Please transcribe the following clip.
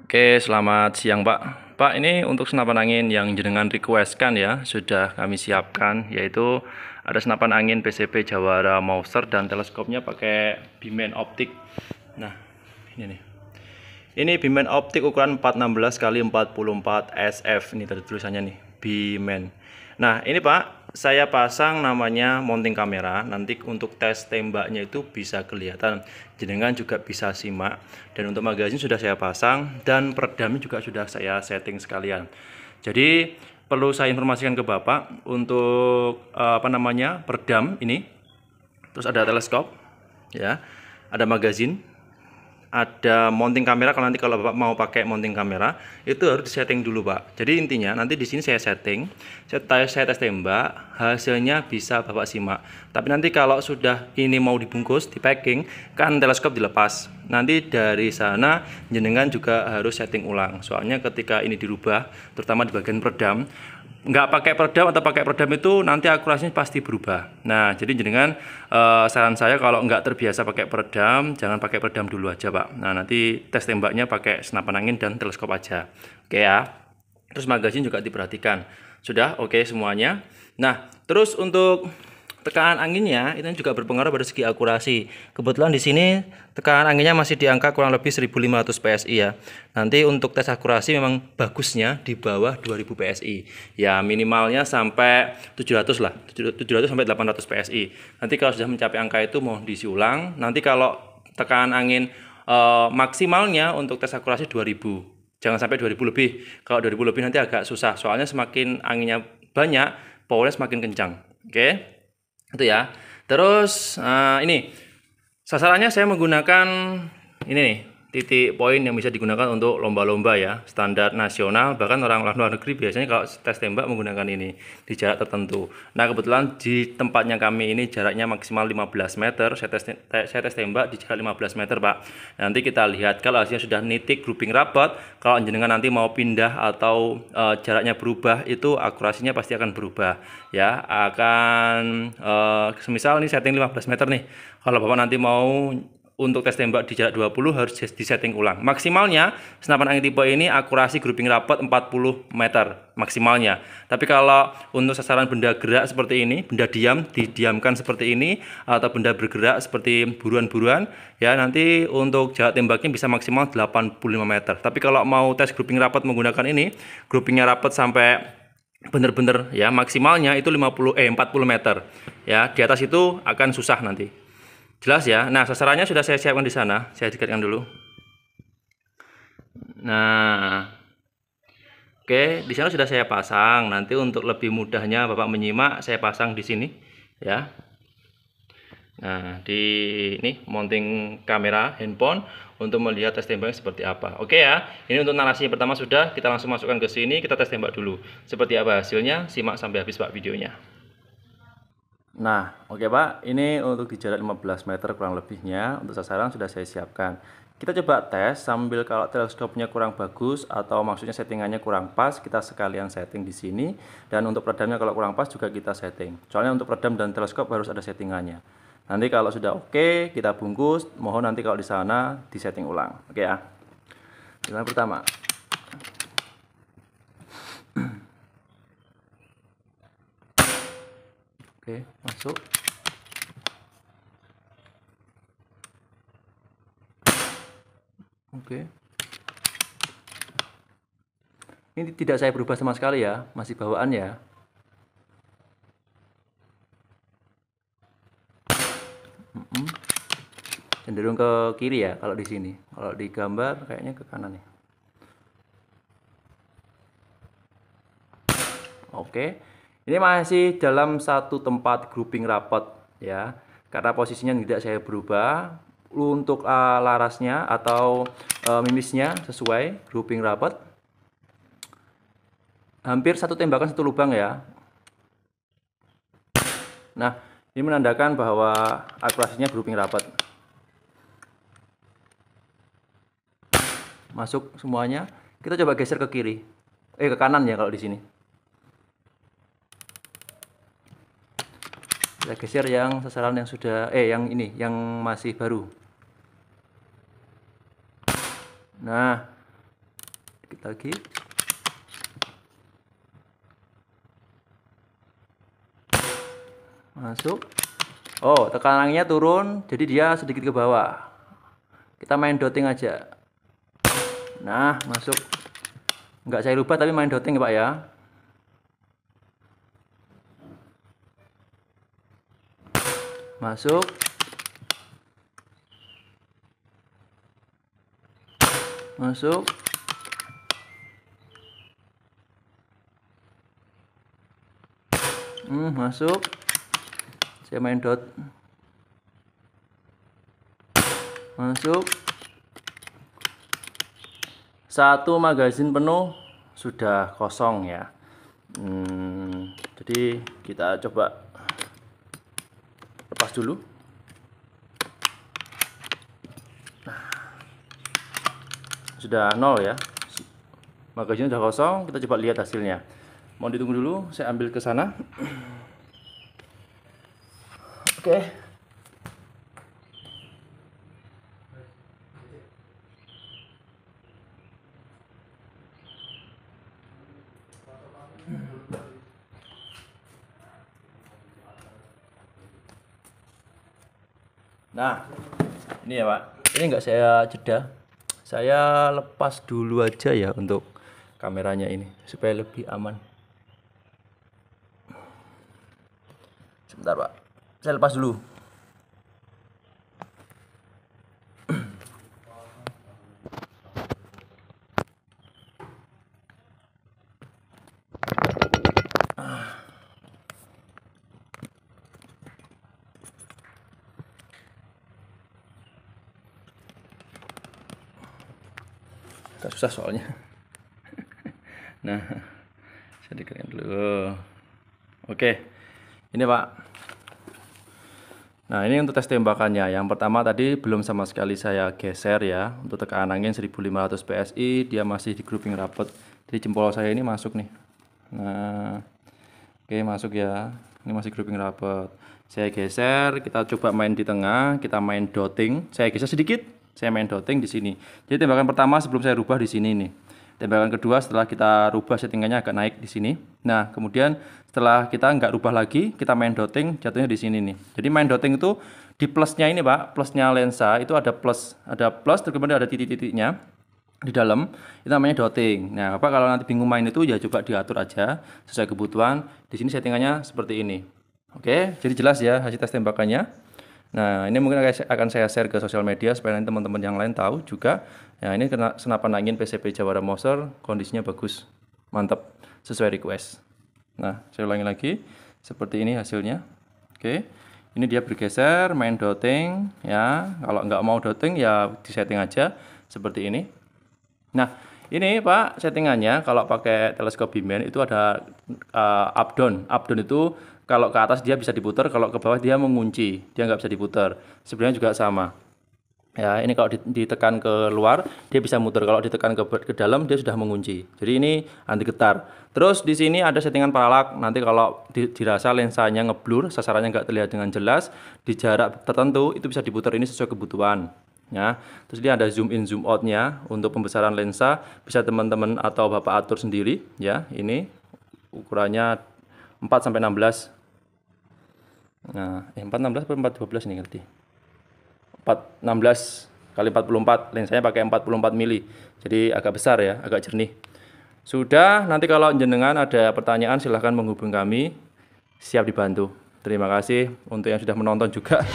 Oke, selamat siang Pak. Pak, ini untuk senapan angin yang jenengan requestkan ya, sudah kami siapkan, yaitu ada senapan angin PCP Jawara Mauser dan teleskopnya pakai Bimen optik. Nah, ini nih. Ini Bimen optik ukuran 416 kali 44 SF. Ini tadi tulisannya nih, Bimen. Nah, ini Pak, saya pasang namanya mounting kamera. Nanti untuk tes tembaknya itu bisa kelihatan. Jenengan juga bisa simak. Dan untuk magazin sudah saya pasang dan peredamnya juga sudah saya setting sekalian. Jadi perlu saya informasikan ke Bapak untuk peredam ini. Terus ada teleskop, ya, ada magazin, ada mounting kamera. Kalau Bapak mau pakai mounting kamera itu harus disetting dulu Pak. Jadi intinya nanti di sini saya setting, saya tes tembak, hasilnya bisa Bapak simak. Tapi nanti kalau sudah ini mau dibungkus, di packing, kan teleskop dilepas. Nanti dari sana jenengan juga harus setting ulang. Soalnya ketika ini dirubah, terutama di bagian peredam, nggak pakai peredam atau pakai peredam itu nanti akurasinya pasti berubah. Nah, jadi jenengan saran saya kalau nggak terbiasa pakai peredam, jangan pakai peredam dulu aja Pak. Nah, nanti tes tembaknya pakai senapan angin dan teleskop aja. Oke ya. Terus magazin juga diperhatikan. Sudah oke semuanya. Nah, terus untuk tekanan anginnya itu juga berpengaruh pada segi akurasi. Kebetulan di sini tekanan anginnya masih di angka kurang lebih 1500 PSI ya. Nanti untuk tes akurasi memang bagusnya di bawah 2000 PSI. Ya minimalnya sampai 700 lah, 700 sampai 800 PSI. Nanti kalau sudah mencapai angka itu mohon diisi ulang. Nanti kalau tekanan angin maksimalnya untuk tes akurasi 2000. Jangan sampai 2000 lebih. Kalau 2000 lebih nanti agak susah. Soalnya semakin anginnya banyak, powernya semakin kencang. Oke. Itu ya. Terus ini sasarannya saya menggunakan ini nih, titik poin yang bisa digunakan untuk lomba-lomba ya, standar nasional. Bahkan orang luar negeri biasanya kalau tes tembak menggunakan ini di jarak tertentu. Nah, kebetulan di tempatnya kami ini jaraknya maksimal 15 meter. Saya tes tembak di jarak 15 meter Pak. Nanti kita lihat kalau hasilnya sudah nitik grouping rapat, kalau jenengan nanti mau pindah atau jaraknya berubah, itu akurasinya pasti akan berubah ya. Akan semisal ini setting 15 meter nih, kalau Bapak nanti mau untuk tes tembak di jarak 20 harus disetting ulang. Maksimalnya senapan angin tipe ini akurasi grouping rapat 40 meter maksimalnya. Tapi kalau untuk sasaran benda gerak seperti ini, benda diam didiamkan seperti ini, atau benda bergerak seperti buruan-buruan ya, nanti untuk jarak tembaknya bisa maksimal 85 meter. Tapi kalau mau tes grouping rapat menggunakan ini, groupingnya rapat sampai bener-bener ya, maksimalnya itu 40 meter ya. Di atas itu akan susah nanti. Jelas ya. Nah, sasarannya sudah saya siapkan di sana. Saya dekatkan dulu. Nah, oke, di sana sudah saya pasang. Nanti untuk lebih mudahnya Bapak menyimak, saya pasang di sini ya. Nah, di ini mounting kamera handphone untuk melihat tes tembaknya seperti apa. Oke ya. Ini untuk narasi pertama sudah, kita langsung masukkan ke sini, kita tes tembak dulu. Seperti apa hasilnya? Simak sampai habis Pak videonya. Nah, oke Pak, ini untuk di jarak 15 meter kurang lebihnya, untuk sasaran sudah saya siapkan. Kita coba tes sambil, kalau teleskopnya kurang bagus atau maksudnya settingannya kurang pas, kita sekalian setting di sini. Dan untuk peredamnya kalau kurang pas juga kita setting. Soalnya untuk peredam dan teleskop harus ada settingannya. Nanti kalau sudah oke, kita bungkus. Mohon nanti kalau di sana disetting ulang. Oke ya. Yang pertama. Oke, masuk. Oke. Ini tidak saya berubah sama sekali ya, masih bawaan ya. Cenderung ke kiri ya kalau di sini. Kalau di gambar kayaknya ke kanan nih. Oke. Ini masih dalam satu tempat grouping rapat ya. Karena posisinya tidak saya berubah. Untuk larasnya atau mimisnya sesuai grouping rapat. Hampir satu tembakan satu lubang ya. Nah, ini menandakan bahwa akurasinya grouping rapat. Masuk semuanya. Kita coba geser ke kiri. Ke kanan ya kalau di sini. Kita geser yang sasaran yang sudah yang ini, yang masih baru. Nah, Dikit lagi. Masuk. Oh, tekanannya turun, jadi dia sedikit ke bawah. Kita main dotting aja. Nah, masuk. Enggak saya rubah tapi main dotting ya Pak ya. Masuk. Masuk. Masuk. Saya main dot. Masuk. Satu magazin penuh sudah kosong ya. Jadi kita coba lepas dulu. Nah, sudah nol ya. Magazinnya sudah kosong. Kita coba lihat hasilnya. Mau ditunggu dulu, saya ambil ke sana. Oke. Nah, ini ya Pak. Ini enggak saya jeda. Saya lepas dulu aja ya untuk kameranya ini supaya lebih aman. Sebentar Pak, saya lepas dulu. Agak susah soalnya. Nah, saya dikeringin dulu. Oke, ini Pak. Nah, ini untuk tes tembakannya. Yang pertama tadi belum sama sekali saya geser ya. Untuk tekanan angin 1500 PSI, dia masih di grouping rapat. Jadi jempol saya ini masuk nih. Nah, oke masuk ya. Ini masih grouping rapat. Saya geser, kita coba main di tengah, kita main dotting. Saya geser sedikit, saya main dotting di sini. Jadi tembakan pertama sebelum saya rubah di sini nih. Tembakan kedua setelah kita rubah settingannya agak naik di sini. Nah, kemudian setelah kita nggak rubah lagi, kita main dotting, jatuhnya di sini nih. Jadi main dotting itu di plusnya ini Pak, plusnya lensa itu ada plus, terus kemudian ada titik-titiknya di dalam, itu namanya dotting. Nah, Bapak kalau nanti bingung main itu ya coba diatur aja sesuai kebutuhan. Di sini settingannya seperti ini. Oke, jadi jelas ya hasil tes tembakannya. Nah, ini mungkin akan saya share ke sosial media supaya nanti teman-teman yang lain tahu juga. Ya, ini kena senapan angin PCP Jawara Mouser, kondisinya bagus, mantap, sesuai request. Nah, saya ulangi lagi, seperti ini hasilnya. Oke, ini dia bergeser, main dotting, ya. Kalau nggak mau dotting ya disetting aja seperti ini. Nah, ini Pak settingannya kalau pakai teleskop Bimen itu ada up down. Up down itu kalau ke atas dia bisa diputar, kalau ke bawah dia mengunci, dia nggak bisa diputar. Sebenarnya juga sama. Ya, ini kalau ditekan ke luar dia bisa muter, kalau ditekan ke dalam dia sudah mengunci. Jadi ini anti getar. Terus di sini ada settingan paralak. Nanti kalau dirasa lensanya ngeblur, sasarannya nggak terlihat dengan jelas, di jarak tertentu itu bisa diputar, ini sesuai kebutuhan. Ya, terus dia ada zoom in zoom outnya untuk pembesaran lensa, bisa teman-teman atau Bapak atur sendiri. Ya, ini ukurannya 4-16. Nah, 416 atau 412 nih ngerti. 416 kali 44, lensanya pakai 44 mili. Jadi agak besar ya, agak jernih. Sudah, nanti kalau jenengan ada pertanyaan silahkan menghubungi kami. Siap dibantu. Terima kasih untuk yang sudah menonton juga.